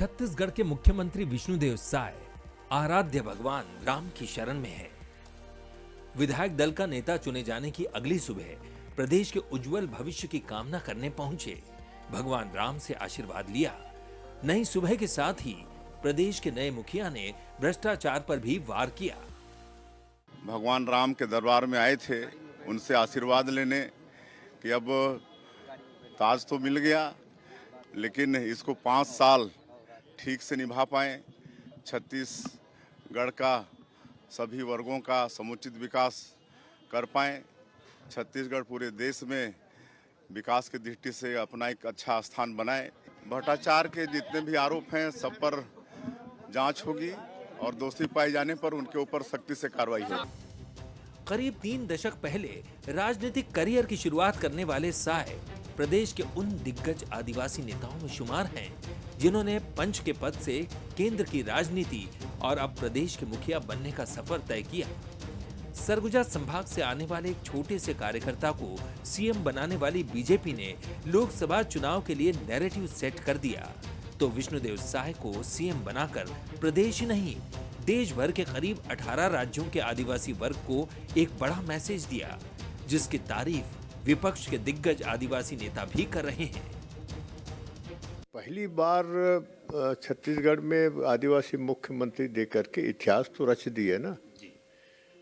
छत्तीसगढ़ के मुख्यमंत्री विष्णुदेव साय आराध्य भगवान राम की शरण में है। विधायक दल का नेता चुने जाने की अगली सुबह प्रदेश के उज्जवल भविष्य की कामना करने पहुंचे। भगवान राम से आशीर्वाद लिया। नई सुबह के साथ ही प्रदेश के नए मुखिया ने भ्रष्टाचार पर भी वार किया। भगवान राम के दरबार में आए थे उनसे आशीर्वाद लेने कि अब ताज तो मिल गया, लेकिन इसको 5 साल ठीक से निभा पाएं, छत्तीसगढ़ का सभी वर्गों का समुचित विकास कर पाएं, छत्तीसगढ़ पूरे देश में विकास की दृष्टि से अपना एक अच्छा स्थान बनाए। भ्रष्टाचार के जितने भी आरोप हैं सब पर जांच होगी और दोषी पाए जाने पर उनके ऊपर सख्ती से कार्रवाई होगी। करीब 3 दशक पहले राजनीतिक करियर की शुरुआत करने वाले साय प्रदेश के उन दिग्गज आदिवासी नेताओं में शुमार हैं जिन्होंने पंच के पद से केंद्र की राजनीति और अब प्रदेश के मुखिया बनने का सफर तय किया। सरगुजा संभाग से आने वाले एक छोटे से कार्यकर्ता को सीएम बनाने वाली बीजेपी ने लोकसभा चुनाव के लिए नैरेटिव सेट कर दिया, तो विष्णुदेव साय को सीएम बनाकर प्रदेश ही नहीं देश भर के करीब 18 राज्यों के आदिवासी वर्ग को एक बड़ा मैसेज दिया, जिसकी तारीफ विपक्ष के दिग्गज आदिवासी नेता भी कर रहे हैं। पहली बार छत्तीसगढ़ में आदिवासी मुख्यमंत्री देकर के इतिहास तो रच दिए ना,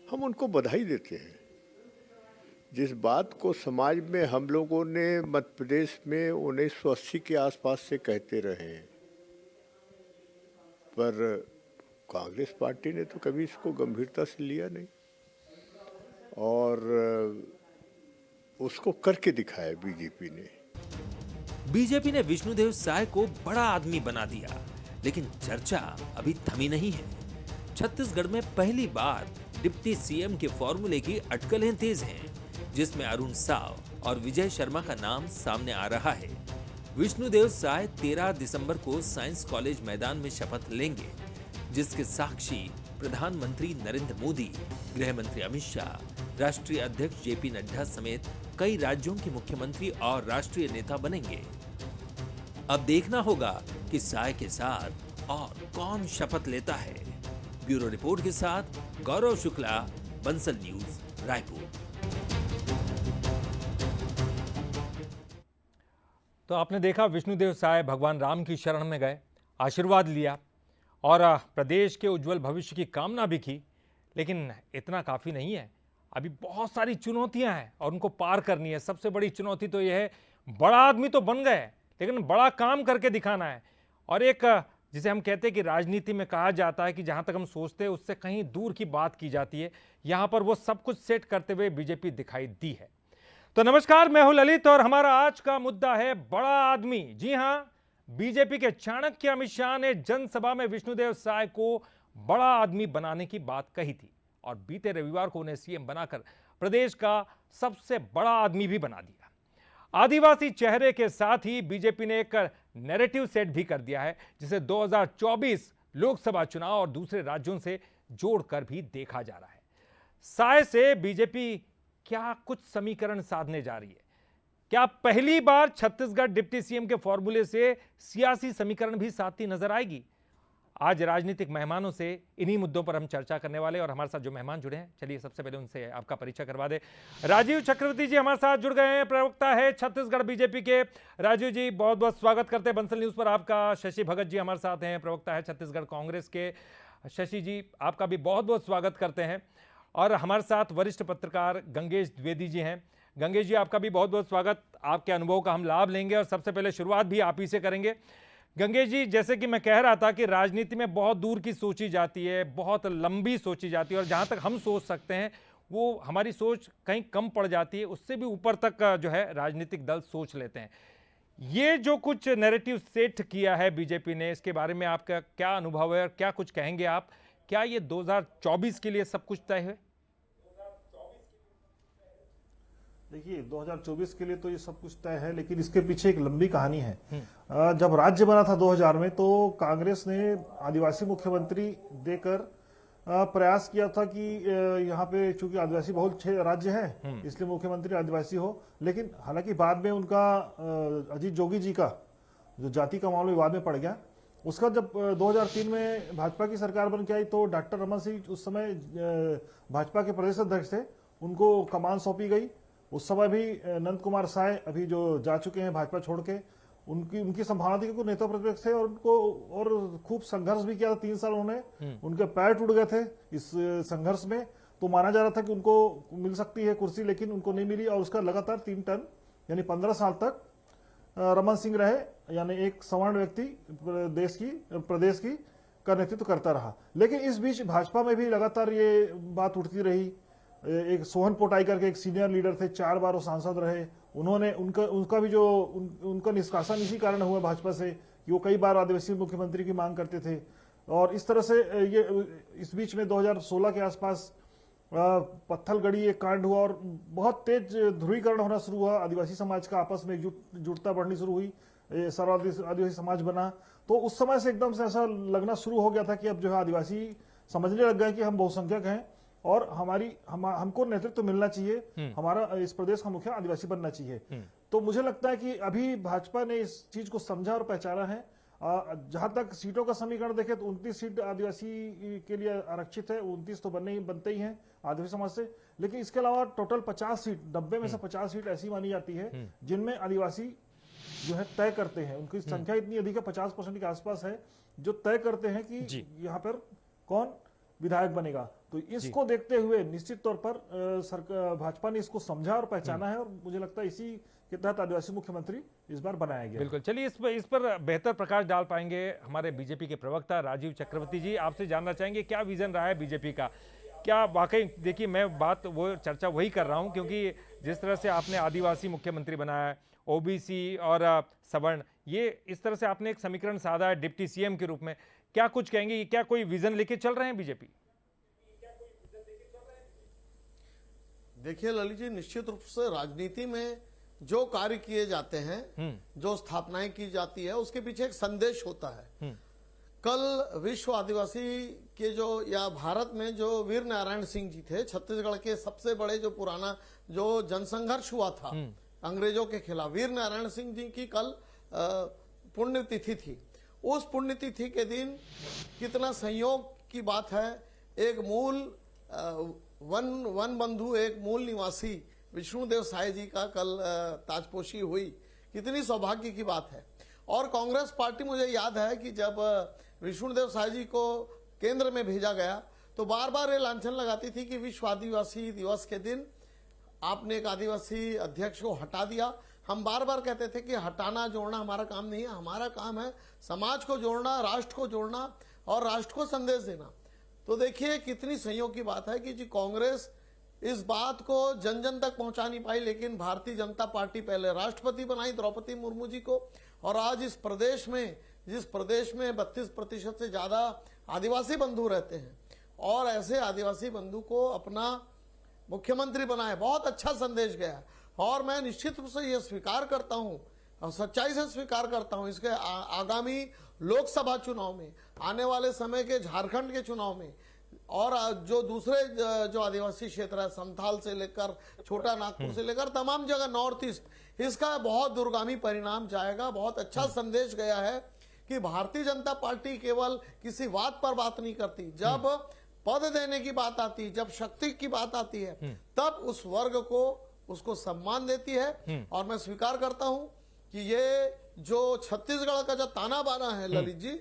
हम उनको बधाई देते हैं। जिस बात को समाज में हम लोगों ने मध्य प्रदेश में 1980 के आसपास से कहते रहे, पर कांग्रेस पार्टी ने तो कभी इसको गंभीरता से लिया नहीं और उसको करके दिखाया बीजेपी ने विष्णुदेव साय को बड़ा आदमी बना दिया, लेकिन चर्चा अभी थमी नहीं है। छत्तीसगढ़ में पहली बार डिप्टी सीएम के फॉर्मूले की अटकलें तेज हैं, जिसमें अरुण साव और विजय शर्मा का नाम सामने आ रहा है। विष्णुदेव साय 13 दिसंबर को साइंस कॉलेज मैदान में शपथ लेंगे, जिसके साक्षी प्रधानमंत्री नरेंद्र मोदी, गृह मंत्री अमित शाह, राष्ट्रीय अध्यक्ष जेपी नड्डा समेत कई राज्यों के मुख्यमंत्री और राष्ट्रीय नेता बनेंगे। अब देखना होगा कि साय के साथ और कौन शपथ लेता है। ब्यूरो रिपोर्ट के साथ गौरव शुक्ला, बंसल न्यूज, रायपुर। तो आपने देखा विष्णुदेव साय भगवान राम की शरण में गए, आशीर्वाद लिया और प्रदेश के उज्जवल भविष्य की कामना भी की, लेकिन इतना काफी नहीं है। अभी बहुत सारी चुनौतियां हैं और उनको पार करनी है। सबसे बड़ी चुनौती तो यह है, बड़ा आदमी तो बन गए लेकिन बड़ा काम करके दिखाना है। और एक जिसे हम कहते हैं कि राजनीति में कहा जाता है कि जहां तक हम सोचते हैं उससे कहीं दूर की बात की जाती है, यहां पर वो सब कुछ सेट करते हुए बीजेपी दिखाई दी है। तो नमस्कार, मैं हूं ललित और हमारा आज का मुद्दा है बड़ा आदमी। जी हां, बीजेपी के चाणक्य अमित शाह ने जनसभा में विष्णुदेव साय को बड़ा आदमी बनाने की बात कही थी और बीते रविवार को उन्हें सीएम बनाकर प्रदेश का सबसे बड़ा आदमी भी बना दिया। आदिवासी चेहरे के साथ ही बीजेपी ने एक नैरेटिव सेट भी कर दिया है, जिसे 2024 लोकसभा चुनाव और दूसरे राज्यों से जोड़कर भी देखा जा रहा है। साय से बीजेपी क्या कुछ समीकरण साधने जा रही है? क्या पहली बार छत्तीसगढ़ डिप्टी सीएम के फॉर्मूले से सियासी समीकरण भी साधती नजर आएगी? आज राजनीतिक मेहमानों से इन्हीं मुद्दों पर हम चर्चा करने वाले और हमारे साथ जो मेहमान जुड़े हैं, चलिए सबसे पहले उनसे आपका परिचय करवा दे। राजीव चक्रवर्ती जी हमारे साथ जुड़ गए हैं, प्रवक्ता है छत्तीसगढ़ बीजेपी के। राजीव जी, बहुत बहुत स्वागत करते हैं बंसल न्यूज पर आपका। शशि भगत जी हमारे साथ हैं, प्रवक्ता है छत्तीसगढ़ कांग्रेस के। शशि जी, आपका भी बहुत बहुत स्वागत करते हैं। और हमारे साथ वरिष्ठ पत्रकार गंगेश द्विवेदी जी हैं। गंगेश जी, आपका भी बहुत बहुत स्वागत। आपके अनुभव का हम लाभ लेंगे और सबसे पहले शुरुआत भी आप ही से करेंगे। गंगेश जी, जैसे कि मैं कह रहा था कि राजनीति में बहुत दूर की सोची जाती है, बहुत लंबी सोची जाती है और जहां तक हम सोच सकते हैं वो हमारी सोच कहीं कम पड़ जाती है, उससे भी ऊपर तक जो है राजनीतिक दल सोच लेते हैं। ये जो कुछ नैरेटिव सेट किया है बीजेपी ने, इसके बारे में आपका क्या अनुभव है और क्या कुछ कहेंगे आप? क्या ये 2024 के लिए सब कुछ तय है? देखिए, 2024 के लिए तो ये सब कुछ तय है, लेकिन इसके पीछे एक लंबी कहानी है। जब राज्य बना था 2000 में, तो कांग्रेस ने आदिवासी मुख्यमंत्री देकर प्रयास किया था कि यहाँ पे चूंकि आदिवासी बहुल राज्य है इसलिए मुख्यमंत्री आदिवासी हो। लेकिन हालांकि बाद में उनका अजीत जोगी जी का जो जाति का मामला विवाद में पड़ गया, उसका जब 2003 में भाजपा की सरकार बन के आई तो डॉक्टर रमन सिंह उस समय भाजपा के प्रदेश अध्यक्ष थे, उनको कमान सौंपी गई। उस समय भी नंद कुमार साय अभी जो जा चुके हैं भाजपा छोड़ के, उनकी संभावना थी क्योंकि नेता प्रतिपक्ष थे और उनको और खूब संघर्ष भी किया था। 3 साल उन्होंने, उनके पैर टूट गए थे इस संघर्ष में। तो माना जा रहा था कि उनको मिल सकती है कुर्सी, लेकिन उनको नहीं मिली और उसका लगातार 3 टर्म यानी 15 साल तक रमन सिंह रहे, यानी एक सवर्ण व्यक्ति प्रदेश की का नेतृत्व करता रहा। लेकिन इस बीच भाजपा में भी लगातार ये बात उठती रही। एक सोहन पोटाई करके एक सीनियर लीडर थे, 4 बार वो सांसद रहे। उन्होंने उनका भी जो उनका निष्कासन इसी कारण हुआ भाजपा से कि वो कई बार आदिवासी मुख्यमंत्री की मांग करते थे। और इस तरह से ये इस बीच में 2016 के आसपास पत्थलगड़ी एक कांड हुआ और बहुत तेज ध्रुवीकरण होना शुरू हुआ। आदिवासी समाज का आपस में एकजुटता बढ़नी शुरू हुई, सर्व आदिवासी समाज बना। तो उस समय से एकदम से ऐसा लगना शुरू हो गया था कि अब जो है आदिवासी समझने लग गए कि हम बहुसंख्यक हैं और हमको नेतृत्व मिलना चाहिए, हमारा इस प्रदेश का मुखिया आदिवासी बनना चाहिए। तो मुझे लगता है कि अभी भाजपा ने इस चीज को समझा और पहचाना है। जहां तक सीटों का समीकरण देखें तो 29 सीट आदिवासी के लिए आरक्षित है, 29 तो बनते ही हैं आदिवासी समाज से। लेकिन इसके अलावा टोटल 50 सीट, 90 में से 50 सीट ऐसी मानी जाती है जिनमें आदिवासी जो है तय करते हैं। उनकी संख्या इतनी अधिक है, 50% के आसपास है, जो तय करते हैं कि यहाँ पर कौन विधायक बनेगा। तो इसको देखते हुए निश्चित तौर पर भाजपा ने इसको समझा और पहचाना है और मुझे लगता है इसी के तहत आदिवासी मुख्यमंत्री इस बार बनाया गया। बिल्कुल, चलिए इस पर बेहतर प्रकाश डाल पाएंगे हमारे बीजेपी के प्रवक्ता राजीव चक्रवर्ती जी। आपसे जानना चाहेंगे क्या विजन रहा है बीजेपी का, क्या वाकई, देखिए मैं चर्चा वही कर रहा हूं क्योंकि जिस तरह से आपने आदिवासी मुख्यमंत्री बनाया है, ओबीसी और सवर्ण, ये इस तरह से आपने एक समीकरण साधा है डिप्टी सीएम के रूप में, क्या कुछ कहेंगे, क्या कोई विजन लेके चल रहे हैं बीजेपी? देखिए ललित जी, निश्चित रूप से राजनीति में जो कार्य किए जाते हैं, जो स्थापनाएं की जाती है, उसके पीछे एक संदेश होता है। कल विश्व आदिवासी के या भारत में जो वीर नारायण सिंह जी थे, छत्तीसगढ़ के सबसे बड़े जो पुराना जो जनसंघर्ष हुआ था अंग्रेजों के खिलाफ, वीर नारायण सिंह जी की कल पुण्यतिथि थी। उस पुण्यतिथि के दिन कितना संयोग की बात है, एक मूल वन बंधु, एक मूल निवासी विष्णुदेव साय जी का कल ताजपोशी हुई, कितनी सौभाग्य की बात है। और कांग्रेस पार्टी, मुझे याद है कि जब विष्णुदेव साय जी को केंद्र में भेजा गया तो बार बार ये लांछन लगाती थी कि विश्व आदिवासी दिवस के दिन आपने एक आदिवासी अध्यक्ष को हटा दिया। हम बार बार कहते थे कि हटाना जोड़ना हमारा काम नहीं है, हमारा काम है समाज को जोड़ना, राष्ट्र को जोड़ना और राष्ट्र को संदेश देना। तो देखिए कितनी संयोग की बात है कि जी कांग्रेस इस बात को जन जन तक पहुंचा नहीं पाई, लेकिन भारतीय जनता पार्टी पहले राष्ट्रपति बनाई द्रौपदी मुर्मू जी को, और आज इस प्रदेश में, जिस प्रदेश में 32% से ज्यादा आदिवासी बंधु रहते हैं और ऐसे आदिवासी बंधु को अपना मुख्यमंत्री बनाए, बहुत अच्छा संदेश गया। और मैं निश्चित रूप से यह स्वीकार करता हूं और सच्चाई से स्वीकार करता हूं, इसके आगामी लोकसभा चुनाव में, आने वाले समय के झारखंड के चुनाव में और जो दूसरे जो आदिवासी क्षेत्र है, संथाल से लेकर छोटा नागपुर से लेकर तमाम जगह नॉर्थ ईस्ट, इसका बहुत दूरगामी परिणाम जाएगा। बहुत अच्छा संदेश गया है कि भारतीय जनता पार्टी केवल किसी बात पर बात नहीं करती, जब पद देने की बात आती, जब शक्ति की बात आती है, तब उस वर्ग को उसको सम्मान देती है। और मैं स्वीकार करता हूं कि ये जो छत्तीसगढ़ का जो ताना बाना है ललित जी,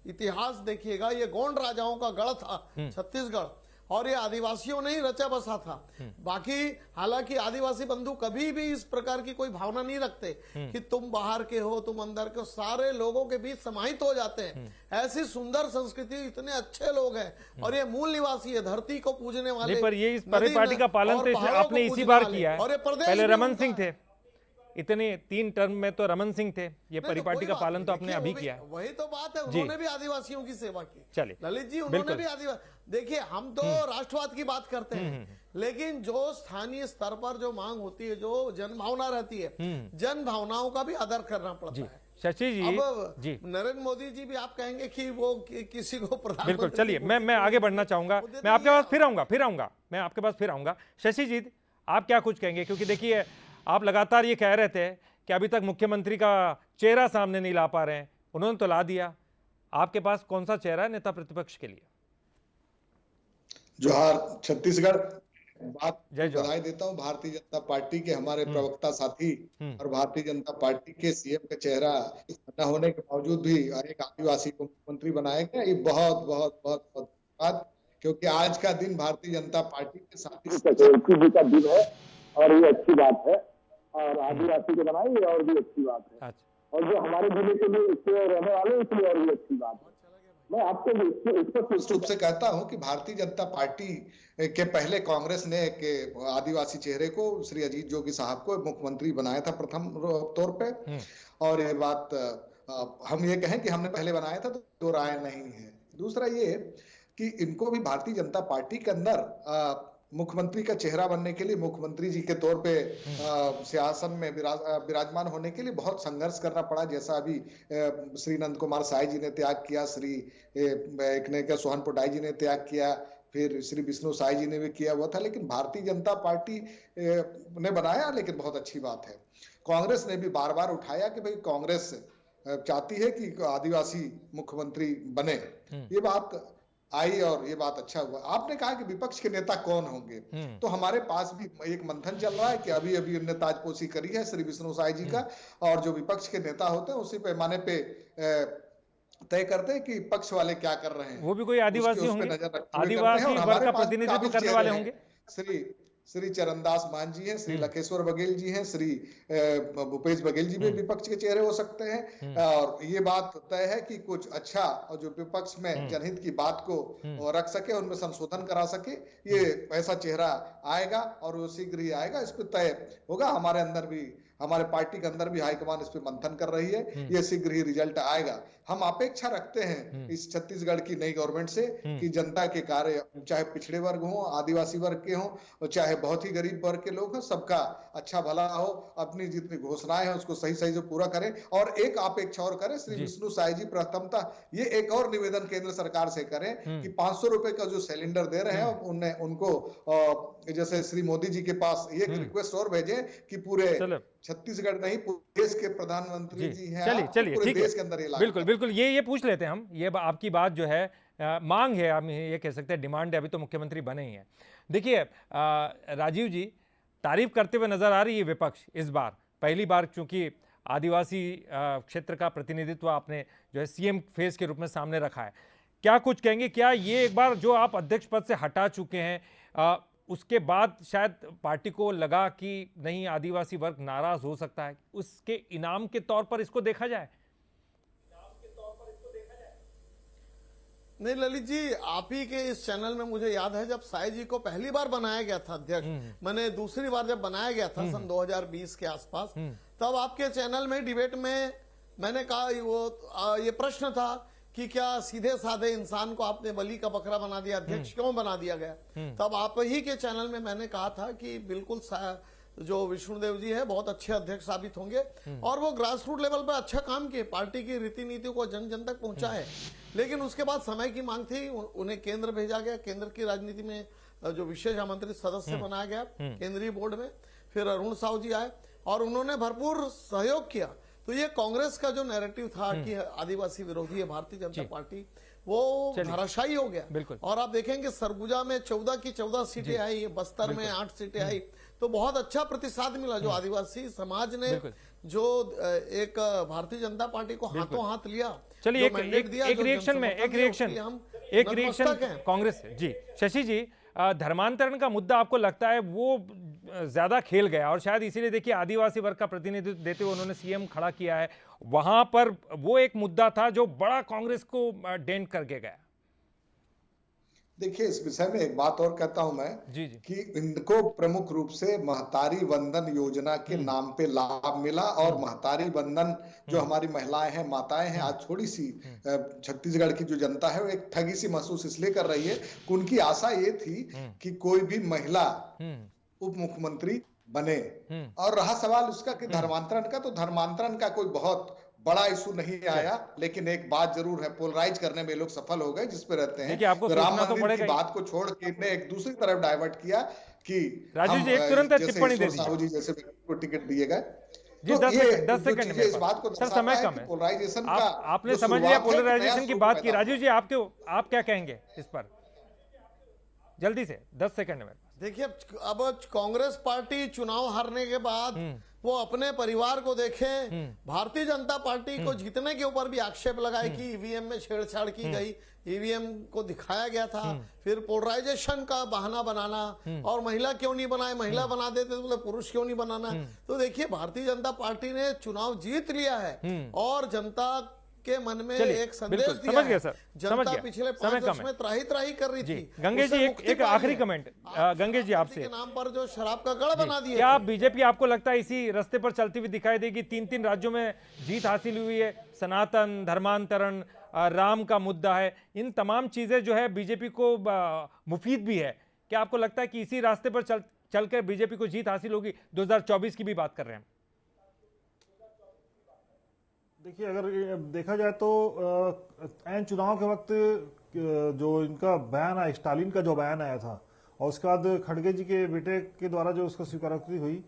इतिहास देखिएगा, ये गोंड राजाओं का गढ़ था छत्तीसगढ़, और ये आदिवासियों ने ही रचा बसा था। बाकी हालांकि आदिवासी बंधु कभी भी इस प्रकार की कोई भावना नहीं रखते कि तुम बाहर के हो, तुम अंदर के हो, सारे लोगों के बीच समाहित हो जाते हैं। ऐसी सुंदर संस्कृति, इतने अच्छे लोग हैं और ये मूल निवासी है, धरती को पूजने वाले। पर ये इस परिपाटी का पालन तो आपने इसी बार किया है, पहले रमन सिंह थे, इतने 3 टर्म में तो रमन सिंह थे, ये परिपाटी का पालन तो आपने अभी किया है। वही तो बात है, उन्होंने भी आदिवासियों की सेवा की। चलिए ललित जी, उन्होंने भी आदिवासी, देखिए हम तो राष्ट्रवाद की बात करते हैं, लेकिन जो स्थानीय स्तर पर जो मांग होती है, जो जन भावना रहती है, जन भावनाओं का भी आदर करना पड़ता है। शशि जी, जी नरेंद्र मोदी जी भी आप कहेंगे कि वो किसी को प्रधानमंत्री, बिल्कुल, चलिए मैं आगे बढ़ना चाहूंगा, मैं आपके पास फिर आऊंगा, मैं आपके पास फिर आऊंगा। शशि जी, आप क्या कुछ कहेंगे, क्योंकि देखिए आप लगातार ये कह रहे थे कि अभी तक मुख्यमंत्री का चेहरा सामने नहीं ला पा रहे हैं, उन्होंने तो ला दिया, आपके पास कौन सा चेहरा है नेता प्रतिपक्ष के लिए? जोहार छत्तीसगढ़। बात जय जोहार। बधाई देता हूं भारतीय जनता पार्टी के हमारे प्रवक्ता साथी और भारतीय जनता पार्टी के सीएम का चेहरा न होने के बावजूद भी एक आदिवासी को मुख्यमंत्री बनाया गया। ये बहुत बहुत बहुत बहुत बात, क्योंकि आज का दिन भारतीय जनता पार्टी के साथी जी का दिन है और ये अच्छी बात है, और आदिवासी को बनाई ये और भी अच्छी बात है। अच्छा, और जो हमारे जिले के लिए इसके रहने वाले इसलिए और भी अच्छी बात है। मैं आपको स्पष्ट रूप से कहता हूं कि भारतीय जनता पार्टी के पहले कांग्रेस ने एक आदिवासी चेहरे को श्री अजीत जोगी साहब को मुख्यमंत्री बनाया था प्रथम तौर पे, और ये बात हम ये कहें कि हमने पहले बनाया था तो दो राय नहीं है। दूसरा ये कि इनको भी भारतीय जनता पार्टी के अंदर मुख्यमंत्री का चेहरा बनने के लिए, मुख्यमंत्री जी के तौर पे सियासत में विराजमान होने के लिए बहुत संघर्ष करना पड़ा। जैसा अभी श्री नंद कुमार साय जी ने त्याग किया, श्री सोहन पोटाई जी ने त्याग किया, फिर श्री विष्णु साय जी ने भी किया हुआ था, लेकिन भारतीय जनता पार्टी ने बनाया, लेकिन बहुत अच्छी बात है। कांग्रेस ने भी बार बार उठाया कि भाई कांग्रेस चाहती है कि आदिवासी मुख्यमंत्री बने, ये बात आई और ये बात अच्छा हुआ। आपने कहा कि विपक्ष के नेता कौन होंगे, तो हमारे पास भी एक मंथन चल रहा है कि अभी अभी उन्होंने ताजपोशी करी है श्री विष्णु साय जी का, और जो विपक्ष के नेता होते हैं उसी पैमाने पे तय करते हैं कि पक्ष वाले क्या कर रहे हैं। वो भी कोई आदिवासी होंगे, आदिवासी वर्ग का प्रतिनिधित्व करने वाले होंगे। श्री चरणदास मान जी हैं, श्री लखेश्वर बघेल जी हैं, श्री भूपेश बघेल जी भी विपक्ष के चेहरे हो सकते हैं, और ये बात तय है कि कुछ अच्छा और जो विपक्ष में जनहित की बात को रख सके, उनमें संशोधन करा सके, ये ऐसा चेहरा आएगा और वो शीघ्र ही आएगा। इस पर तय होगा। हमारे अंदर भी, हमारे पार्टी के अंदर भी हाईकमान इस पे मंथन कर रही है, ये शीघ्र ही रिजल्ट आएगा। हम अपेक्षा रखते हैं इस छत्तीसगढ़ की नई गवर्नमेंट से कि जनता के कार्य, चाहे पिछड़े वर्ग हो, आदिवासी वर्ग के हो, चाहे बहुत ही गरीब वर्ग के लोग हो, सबका अच्छा भला हो, अपनी जितनी घोषणाएं हैं उसको सही सही से पूरा करें। और एक अपेक्षा और करें, श्री विष्णु साय जी प्रथमतः ये एक और निवेदन केंद्र सरकार से करें कि 500 रुपए का जो सिलेंडर दे रहे हैं उन्हें, उनको जैसे श्री मोदी जी के पास ये रिक्वेस्ट और भेजें कि पूरे छत्तीसगढ़ नहीं, पूरे देश के प्रधानमंत्री जी हैं, चलिए पूरे ठीक देश के है, अंदर ये बिल्कुल बिल्कुल, ये पूछ लेते हैं हम। ये आपकी बात जो है मांग है, हम ये कह सकते हैं डिमांड है, अभी तो मुख्यमंत्री बने ही हैं। देखिए राजीव जी, तारीफ करते हुए नजर आ रही है विपक्ष इस बार, पहली बार चूंकि आदिवासी क्षेत्र का प्रतिनिधित्व आपने जो है सीएम फेस के रूप में सामने रखा है। क्या कुछ कहेंगे, क्या ये एक बार जो आप अध्यक्ष पद से हटा चुके हैं उसके बाद शायद पार्टी को लगा कि नहीं, आदिवासी वर्ग नाराज हो सकता है, उसके इनाम के तौर पर इसको देखा जाए? नहीं ललित जी, आप ही के इस चैनल में मुझे याद है जब साय जी को पहली बार बनाया गया था अध्यक्ष, मैंने दूसरी बार जब बनाया गया था सन 2020 के आसपास, तब आपके चैनल में डिबेट में मैंने कहा ये प्रश्न था कि क्या सीधे साधे इंसान को आपने बलि का बकरा बना दिया, अध्यक्ष क्यों बना दिया गया। तब आप ही के चैनल में मैंने कहा था कि बिल्कुल जो विष्णुदेव जी है बहुत अच्छे अध्यक्ष साबित होंगे, और वो ग्रास रूट लेवल पर अच्छा काम किए, पार्टी की रीति नीति को जन जन तक पहुंचा है। लेकिन उसके बाद समय की मांग थी, उन्हें केंद्र भेजा गया, केंद्र की राजनीति में जो विशेष आमंत्रित सदस्य बनाया गया केंद्रीय बोर्ड में, फिर अरुण साहू जी आए और उन्होंने भरपूर सहयोग किया। तो ये कांग्रेस का जो नैरेटिव था कि आदिवासी विरोधी है भारतीय जनता पार्टी, वो धराशायी हो गया। और आप देखेंगे सरगुजा में 14 की 14 सीटें आई, बस्तर में 8 सीटें आई, तो बहुत अच्छा प्रतिसाद मिला। जो आदिवासी समाज ने जो एक भारतीय जनता पार्टी को हाथों हाथ लिया। चलिए एक रिएक्शन कांग्रेस जी। शशि जी, धर्मांतरण का मुद्दा आपको लगता है वो ज्यादा खेल गया, और शायद इसीलिए देखिए आदिवासी वर्ग का प्रतिनिधित्व देते हुए उन्होंने सीएम खड़ा किया है, वहां पर वो एक मुद्दा था जो बड़ा कांग्रेस को डेंट करके गया। देखिए, इस विषय में एक बात और कहता हूं मैं कि इनको प्रमुख रूप से महतारी वंदन योजना के नाम पे लाभ मिला, और महतारी वंदन जो हमारी महिलाएं हैं, माताएं हैं, आज थोड़ी सी छत्तीसगढ़ की जो जनता है वो एक ठगी सी महसूस इसलिए कर रही है कि उनकी आशा ये थी कि कोई भी महिला उप मुख्यमंत्री बने। और रहा सवाल उसका कि धर्मांतरण का, तो धर्मांतरण का कोई बहुत बड़ा इशू नहीं आया, लेकिन एक बात जरूर है, पोलराइज करने में लोग सफल हो गए जिस पे रहते हैं। तो राम मंदिर की बात को छोड़ के इन्हें एक दूसरी तरफ डाइवर्ट किया कि राजू जी एक तुरंत टिप्पणी दे दीजिए। साहू जी जैसे व्यक्ति को टिकट दिए गए। जी, तो 10 ये सेकंड 10 जो सेकंड चीजें मेरे इस बात को पास। सर दर्शाता समय है कम कि है। पोलराइजेशन का आपने जो समझ लिया शुरुआत है, एक नया पोलराइजेशन की स्वरूप बात की। पैदा राजीव जी आप क्या कहेंगे इस पर? जल्दी से 10 सेकंड में। देखिए, अब कांग्रेस पार्टी चुनाव हारने के बाद वो अपने परिवार को देखें, भारतीय जनता पार्टी को जीतने के ऊपर भी आक्षेप लगाए कि ईवीएम में छेड़छाड़ की गई, ईवीएम को दिखाया गया था, फिर पोलराइजेशन का बहाना बनाना, और महिला क्यों नहीं बनाए, महिला बना देते तो बोले पुरुष क्यों नहीं बनाना। तो देखिए, भारतीय जनता पार्टी ने चुनाव जीत लिया है और जनता के मन में एक संदेश बिल्कुल, दिया समझ गया है। सर, समझ जनता गया। पिछले समय 5 कम वर्ष है। में त्राही त्राही कर रही जी, थी। गंगेश जी उससे एक मुक्ति एक पाई आखिरी है। कमेंट आप गंगेश जी शराब आपसे। के नाम पर जो शराब का गढ़ बना दिए क्या थे। आप बीजेपी आपको लगता है इसी रास्ते पर चलती हुई दिखाई देगी? 3 राज्यों में जीत हासिल हुई है, सनातन, धर्मांतरण, राम का मुद्दा है, इन तमाम चीजें जो है बीजेपी को मुफीद भी है। क्या आपको लगता है कि इसी रास्ते पर चलकर बीजेपी को जीत हासिल होगी? 2024 की भी बात कर रहे हैं। देखिए, अगर देखा जाए तो ऐन चुनाव के वक्त जो इनका बयान आया, स्टालिन का जो बयान आया था, और उसके बाद खड़गे जी के बेटे के द्वारा जो उसका स्वीकारोक्ति हुई,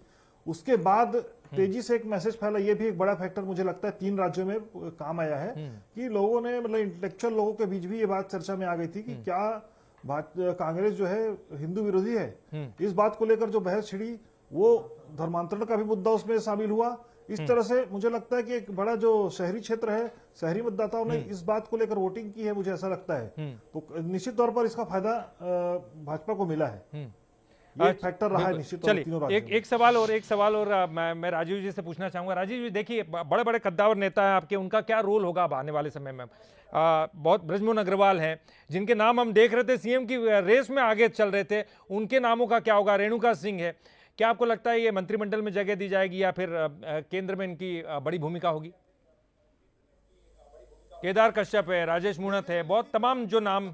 उसके बाद तेजी से एक मैसेज फैला। ये भी एक बड़ा फैक्टर मुझे लगता है 3 राज्यों में काम आया है कि लोगों ने, मतलब इंटेलेक्चुअल लोगों के बीच भी ये बात चर्चा में आ गई थी कि क्या कांग्रेस जो है हिंदू विरोधी है। इस बात को लेकर जो बहस छिड़ी, वो धर्मांतरण का भी मुद्दा उसमें शामिल हुआ। इस तरह से मुझे लगता है कि एक बड़ा जो शहरी क्षेत्र है, शहरी मतदाताओं ने इस बात को लेकर वोटिंग की है, मुझे ऐसा लगता है। तो निश्चित तौर पर इसका फायदा भाजपा को मिला है। ये एक फैक्टर रहा है निश्चित तौर पर तीनों राज्यों में। एक सवाल और मैं राजीव जी से पूछना चाहूंगा। राजीव जी, देखिए बड़े बड़े कद्दावर नेता हैं आपके, उनका क्या रोल होगा अब आने वाले समय में? बहुत बृजमोहन अग्रवाल हैं जिनके नाम हम देख रहे थे, सीएम की रेस में आगे चल रहे थे, उनके नामों का क्या होगा? रेणुका सिंह है, क्या आपको लगता है ये मंत्रिमंडल में जगह दी जाएगी या फिर केंद्र में इनकी बड़ी भूमिका होगी? केदार कश्यप है, राजेश मूणत है, बहुत तमाम जो नाम।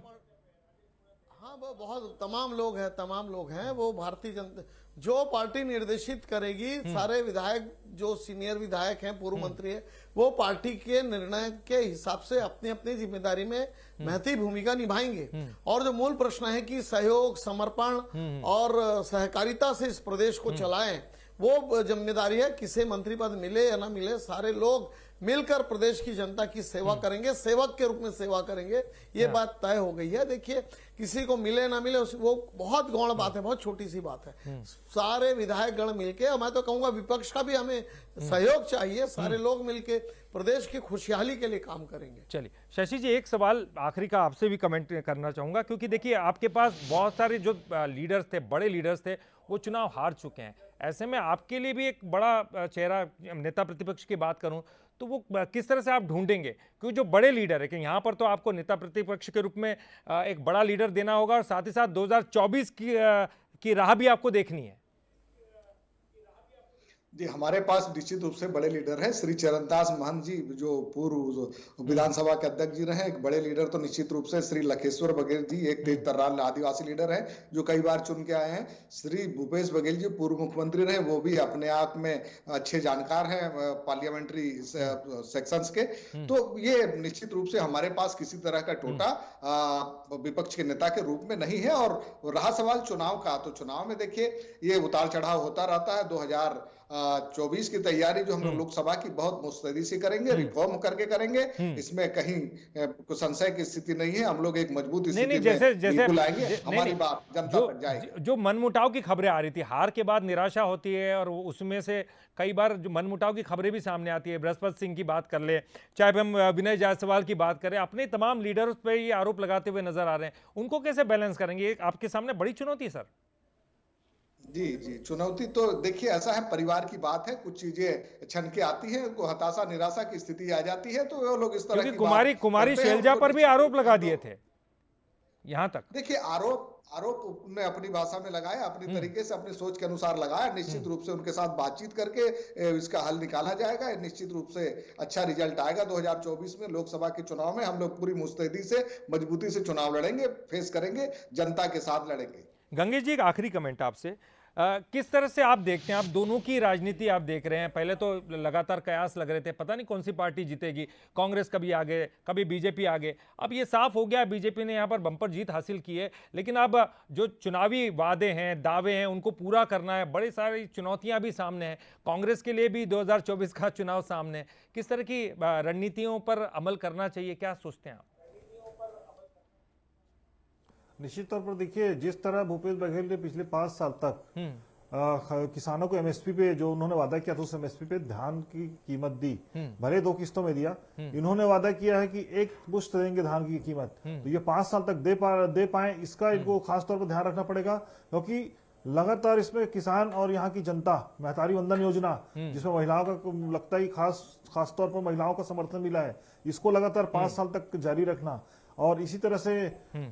हाँ, वो बहुत तमाम लोग हैं। वो भारतीय जनता जो पार्टी निर्देशित करेगी, सारे विधायक जो सीनियर विधायक हैं, पूर्व मंत्री हैं, वो पार्टी के निर्णय के हिसाब से अपनी अपनी जिम्मेदारी में महती भूमिका निभाएंगे। और जो मूल प्रश्न है कि सहयोग, समर्पण और सहकारिता से इस प्रदेश को चलाएं, वो जिम्मेदारी है। किसे मंत्री पद मिले या ना मिले, सारे लोग मिलकर प्रदेश की जनता की सेवा करेंगे, सेवक के रूप में सेवा करेंगे, ये बात तय हो गई है। देखिए, किसी को मिले ना मिले वो बहुत गौण बात है, बहुत छोटी सी बात है। सारे विधायक गण मिलके, मैं तो कहूंगा विपक्ष का भी हमें सहयोग चाहिए, सारे लोग मिलके प्रदेश की खुशहाली के लिए काम करेंगे। चलिए शशि जी, एक सवाल आखिरी का आपसे भी कमेंट करना चाहूंगा, क्योंकि देखिए आपके पास बहुत सारे जो लीडर्स थे, बड़े लीडर्स थे, वो चुनाव हार चुके हैं। ऐसे में आपके लिए भी एक बड़ा चेहरा, नेता प्रतिपक्ष की बात करूं तो वो किस तरह से आप ढूंढेंगे? क्योंकि जो बड़े लीडर है कि यहाँ पर तो आपको नेता प्रतिपक्ष के रूप में एक बड़ा लीडर देना होगा, और साथ ही साथ 2024 की राह भी आपको देखनी है। जी, हमारे पास निश्चित रूप से बड़े लीडर हैं। श्री चरणदास महंत जी जो पूर्व विधानसभा के अध्यक्ष जी रहे, एक बड़े लीडर तो निश्चित रूप से श्री लखेश्वर बघेल जी, एक तेज तर्रार आदिवासी लीडर हैं जो कई बार चुन के आए हैं। श्री भूपेश बघेल जी पूर्व मुख्यमंत्री रहे, वो भी अपने आप में अच्छे जानकार हैं पार्लियामेंट्री सेक्शंस के। तो ये निश्चित रूप से हमारे पास किसी तरह का टोटा विपक्ष के नेता के रूप में नहीं है। और रहा सवाल चुनाव का, तो चुनाव में देखिए ये उतार चढ़ाव होता रहता है। 2024 की तैयारी जो हम लोग लोकसभा की बहुत मुस्तैदी से करेंगे, रिफॉर्म करके करेंगे, इसमें कहीं कुछ संशय की स्थिति नहीं है। हम लोग एक मजबूत स्थिति में बिल्कुल आएंगे, हमारी बात जनता तक जाएगी। जो मनमुटाव की खबरें आ रही थी, हार के बाद निराशा होती है और उसमें से कई बार जो मनमुटाव की खबरें भी सामने आती है, बृहस्पति सिंह की बात कर ले, चाहे हम विनय जायसवाल की बात करें, अपने तमाम लीडर्स पे ये आरोप लगाते हुए नजर आ रहे हैं, उनको कैसे बैलेंस करेंगे? आपके सामने बड़ी चुनौती है सर। जी, चुनौती तो देखिए ऐसा है, परिवार की बात है, कुछ चीजें छन के आती हैं, उनको हताशा निराशा की स्थिति आ जाती है, तो वो लोग इस तरह की कुमारी शैलजा पर भी आरोप लगा दिए थे यहां तक। देखिए, आरोप उन्होंने अपनी भाषा में लगाया, अपनी तरीके से, अपनी सोच के अनुसार लगाया। निश्चित रूप से उनके साथ बातचीत करके इसका हल निकाला जाएगा। निश्चित रूप से अच्छा रिजल्ट आएगा। 2024 में लोकसभा के चुनाव में हम लोग पूरी मुस्तैदी से, मजबूती से चुनाव लड़ेंगे, फेस करेंगे, जनता के साथ लड़ेंगे। गंगेश जी, एक आखिरी कमेंट आपसे। किस तरह से आप देखते हैं, आप दोनों की राजनीति आप देख रहे हैं। पहले तो लगातार कयास लग रहे थे, पता नहीं कौन सी पार्टी जीतेगी, कांग्रेस कभी आगे कभी बीजेपी आगे। अब ये साफ हो गया बीजेपी ने यहाँ पर बम्पर जीत हासिल की है, लेकिन अब जो चुनावी वादे हैं, दावे हैं, उनको पूरा करना है। बड़ी सारी चुनौतियां भी सामने हैं, कांग्रेस के लिए भी 2024 का चुनाव सामने है। किस तरह की रणनीतियों पर अमल करना चाहिए, क्या सोचते हैं आप? निश्चित तौर पर देखिए, जिस तरह भूपेश बघेल ने पिछले 5 साल तक किसानों को एमएसपी पे जो उन्होंने वादा किया था उस एमएसपी पे धान की कीमत दी, भले 2 किस्तों में दिया। इन्होंने वादा किया है कि 1 पुश्त देंगे धान की कीमत, तो ये 5 साल तक दे पाए, इसका इनको खास तौर पर ध्यान रखना पड़ेगा। क्योंकि लगातार इसमें किसान और यहाँ की जनता, महतारी वंदन योजना जिसमें महिलाओं का लगता है खास तौर पर महिलाओं का समर्थन मिला है, इसको लगातार 5 साल तक जारी रखना। और इसी तरह से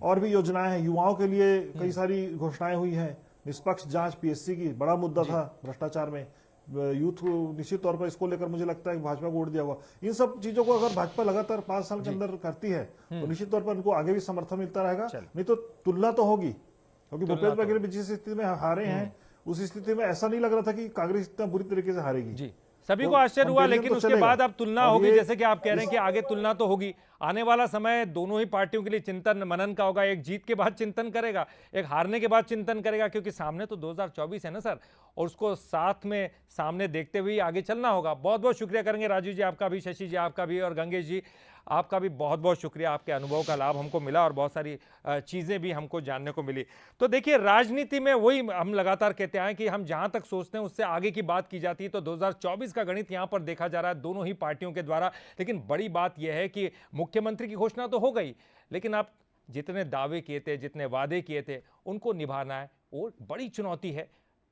और भी योजनाएं हैं, युवाओं के लिए कई सारी घोषणाएं हुई हैं। निष्पक्ष जांच पीएससी की बड़ा मुद्दा था भ्रष्टाचार में, यूथ निश्चित तौर पर इसको लेकर मुझे लगता है कि भाजपा को वोट दिया हुआ। इन सब चीजों को अगर भाजपा लगातार 5 साल के अंदर करती है तो निश्चित तौर पर उनको आगे भी समर्थन मिलता रहेगा। नहीं तो तुलना तो होगी, क्योंकि भूपेश बघेल भी जिस स्थिति में हारे हैं उस स्थिति में ऐसा नहीं लग रहा था कि कांग्रेस इतना बुरी तरीके से हारेगी जी। सभी को आश्चर्य हुआ, लेकिन उसके बाद अब तुलना होगी, जैसे कि आप कह रहे हैं कि आगे तुलना तो होगी। आने वाला समय दोनों ही पार्टियों के लिए चिंतन मनन का होगा। एक जीत के बाद चिंतन करेगा, एक हारने के बाद चिंतन करेगा, क्योंकि सामने तो 2024 है ना सर, और उसको साथ में सामने देखते हुए आगे चलना होगा। बहुत बहुत शुक्रिया करेंगे राजू जी आपका भी, शशि जी आपका भी, और गंगेश जी आपका भी बहुत बहुत शुक्रिया। आपके अनुभव का लाभ हमको मिला और बहुत सारी चीज़ें भी हमको जानने को मिली। तो देखिए, राजनीति में वही हम लगातार कहते हैं कि हम जहां तक सोचते हैं उससे आगे की बात की जाती है। तो 2024 का गणित यहां पर देखा जा रहा है दोनों ही पार्टियों के द्वारा। लेकिन बड़ी बात यह है कि मुख्यमंत्री की घोषणा तो हो गई, लेकिन आप जितने दावे किए थे, जितने वादे किए थे, उनको निभाना है और बड़ी चुनौती है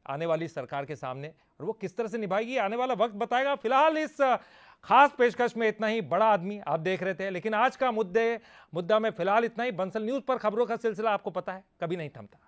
आने वाली सरकार के सामने, और वो किस तरह से निभाएगी आने वाला वक्त बताएगा। फिलहाल इस खास पेशकश में इतना ही। बड़ा आदमी आप देख रहे थे, लेकिन आज का मुद्दा में फिलहाल इतना ही। बंसल न्यूज पर खबरों का सिलसिला आपको पता है कभी नहीं थमता।